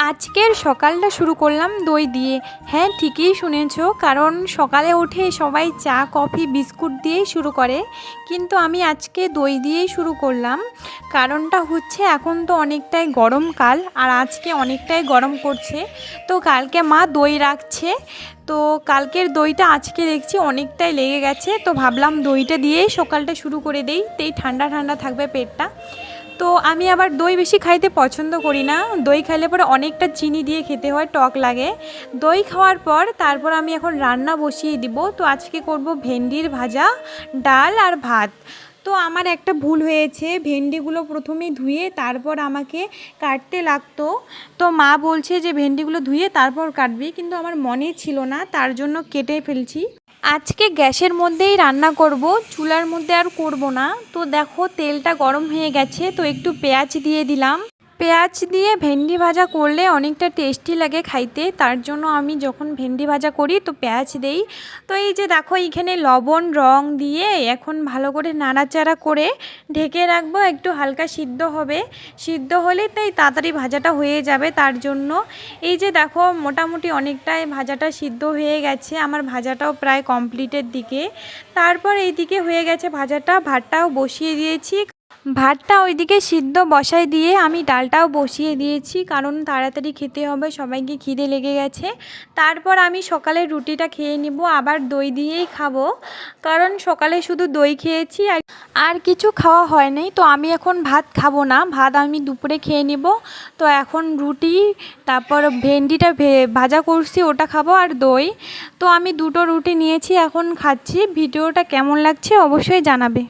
আজকের সকালটা শুরু করলাম দই দিয়ে। হ্যাঁ, ঠিকই শুনেছো, কারণ সকালে উঠে সবাই চা কফি বিস্কুট দিয়েই শুরু করে, কিন্তু আমি আজকে দই দিয়েই শুরু করলাম। কারণটা হচ্ছে এখন তো অনেকটাই গরমকাল আর আজকে অনেকটাই গরম করছে, তো কালকে মা দই রাখছে, তো কালকের দইটা আজকে দেখছি অনেকটাই লেগে গেছে, তো ভাবলাম দইটা দিয়েই সকালটা শুরু করে দেই, তেই ঠান্ডা ঠান্ডা থাকবে পেটটা। তো আমি আবার দই বেশি খাইতে পছন্দ করি না, দই খাইলে পরে অনেকটা চিনি দিয়ে খেতে হয়, টক লাগে। দই খাওয়ার পর তারপর আমি এখন রান্না বসিয়ে দিব। তো আজকে করব ভেন্ডির ভাজা, ডাল আর ভাত। তো আমার একটা ভুল হয়েছে, ভেন্ডিগুলো প্রথমেই ধুয়ে তারপর আমাকে কাটতে লাগতো। তো মা বলছে যে ভেন্ডিগুলো ধুয়ে তারপর কাটবি, কিন্তু আমার মনে ছিল না, তার জন্য কেটে ফেলছি। আজকে গ্যাসের মধ্যেই রান্না করব, চুলার মধ্যে আর করব না। তো দেখো তেলটা গরম হয়ে গেছে, তো একটু পেঁয়াজ দিয়ে দিলাম। পেঁয়াজ দিয়ে ভেন্ডি ভাজা করলে অনেকটা টেস্টি লাগে খাইতে, তার জন্য আমি যখন ভেন্ডি ভাজা করি তো পেঁয়াজ দেই। তো এই যে দেখো এইখানে লবণ রং দিয়ে এখন ভালো করে নাড়াচাড়া করে ঢেকে রাখবো, একটু হালকা সিদ্ধ হবে। সিদ্ধ হলে তাই তাড়াতাড়ি ভাজাটা হয়ে যাবে, তার জন্য। এই যে দেখো মোটামুটি অনেকটাই ভাজাটা সিদ্ধ হয়ে গেছে, আমার ভাজাটাও প্রায় কমপ্লিটের দিকে। তারপর এইদিকে হয়ে গেছে ভাজাটা, ভাতটাও বসিয়ে দিয়েছি। ভাতটা ওইদিকে সিদ্ধ বসাই দিয়ে আমি ডালটাও বসিয়ে দিয়েছি, কারণ তাড়াতাড়ি খেতে হবে, সবাইকে খিদে লেগে গেছে। তারপর আমি সকালে রুটিটা খেয়ে নিব, আবার দই দিয়েই খাবো, কারণ সকালে শুধু দই খেয়েছি আর কিছু খাওয়া হয় নাই। তো আমি এখন ভাত খাবো না, ভাত আমি দুপুরে খেয়ে নিব। তো এখন রুটি, তারপর ভেন্ডিটা ভাজা করছি ওটা খাবো, আর দই। তো আমি দুটো রুটি নিয়েছি, এখন খাচ্ছি। ভিডিওটা কেমন লাগছে অবশ্যই জানাবে।